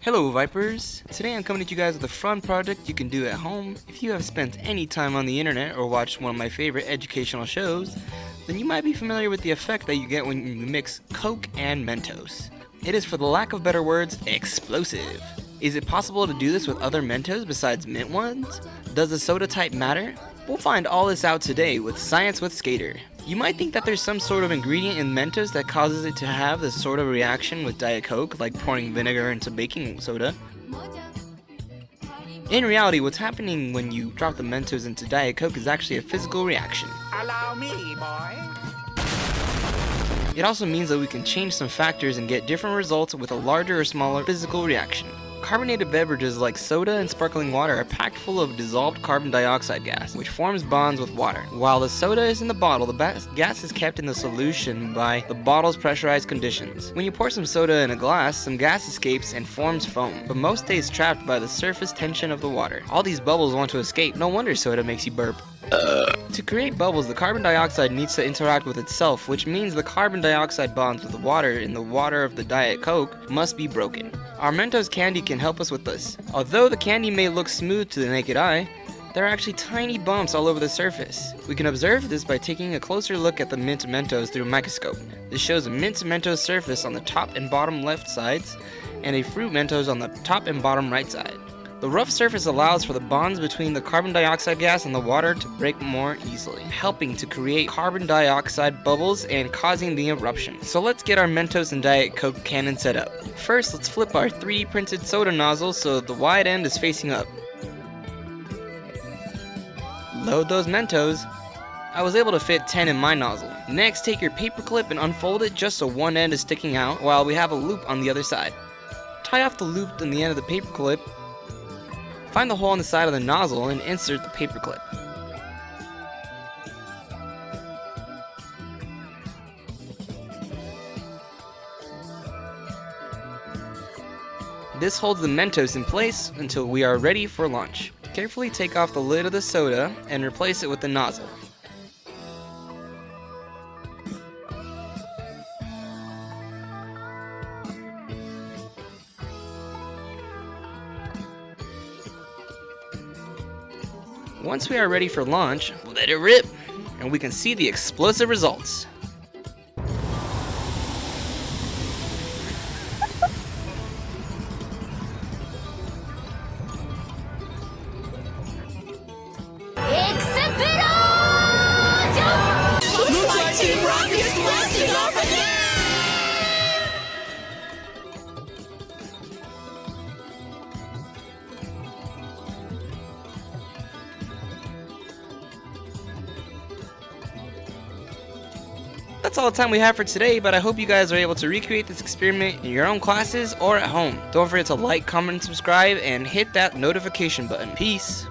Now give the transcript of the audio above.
Hello Vipers! Today I'm coming to you guys with a fun project you can do at home. If you have spent any time on the internet or watched one of my favorite educational shows, then you might be familiar with the effect that you get when you mix Coke and Mentos. It is, for the lack of better words, explosive. Is it possible to do this with other Mentos besides mint ones? Does the soda type matter? We'll find all this out today with Science with Skater. You might think that there's some sort of ingredient in Mentos that causes it to have this sort of reaction with Diet Coke, like pouring vinegar into baking soda. In reality, what's happening when you drop the Mentos into Diet Coke is actually a physical reaction. Allow me, boy. It also means that we can change some factors and get different results with a larger or smaller physical reaction. Carbonated beverages like soda and sparkling water are packed full of dissolved carbon dioxide gas, which forms bonds with water. While the soda is in the bottle, the gas is kept in the solution by the bottle's pressurized conditions. When you pour some soda in a glass, some gas escapes and forms foam, but most stays trapped by the surface tension of the water. All these bubbles want to escape. No wonder soda makes you burp. To create bubbles, the carbon dioxide needs to interact with itself, which means the carbon dioxide bonds with the water in the water of the Diet Coke must be broken. Our Mentos candy can help us with this. Although the candy may look smooth to the naked eye, there are actually tiny bumps all over the surface. We can observe this by taking a closer look at the mint Mentos through a microscope. This shows a mint Mentos surface on the top and bottom left sides, and a fruit Mentos on the top and bottom right side. The rough surface allows for the bonds between the carbon dioxide gas and the water to break more easily, helping to create carbon dioxide bubbles and causing the eruption. So let's get our Mentos and Diet Coke cannon set up. First, let's flip our 3D printed soda nozzle so the wide end is facing up. Load those Mentos. I was able to fit 10 in my nozzle. Next, take your paper clip and unfold it just so one end is sticking out while we have a loop on the other side. Tie off the loop in the end of the paper clip. Find the hole on the side of the nozzle and insert the paper clip. This holds the Mentos in place until we are ready for launch. Carefully take off the lid of the soda and replace it with the nozzle. Once we are ready for launch, let it rip, and we can see the explosive results. Looks like Team Rocket is blasting off again! That's all the time we have for today, but I hope you guys are able to recreate this experiment in your own classes or at home. Don't forget to like, comment, and subscribe, and hit that notification button. Peace!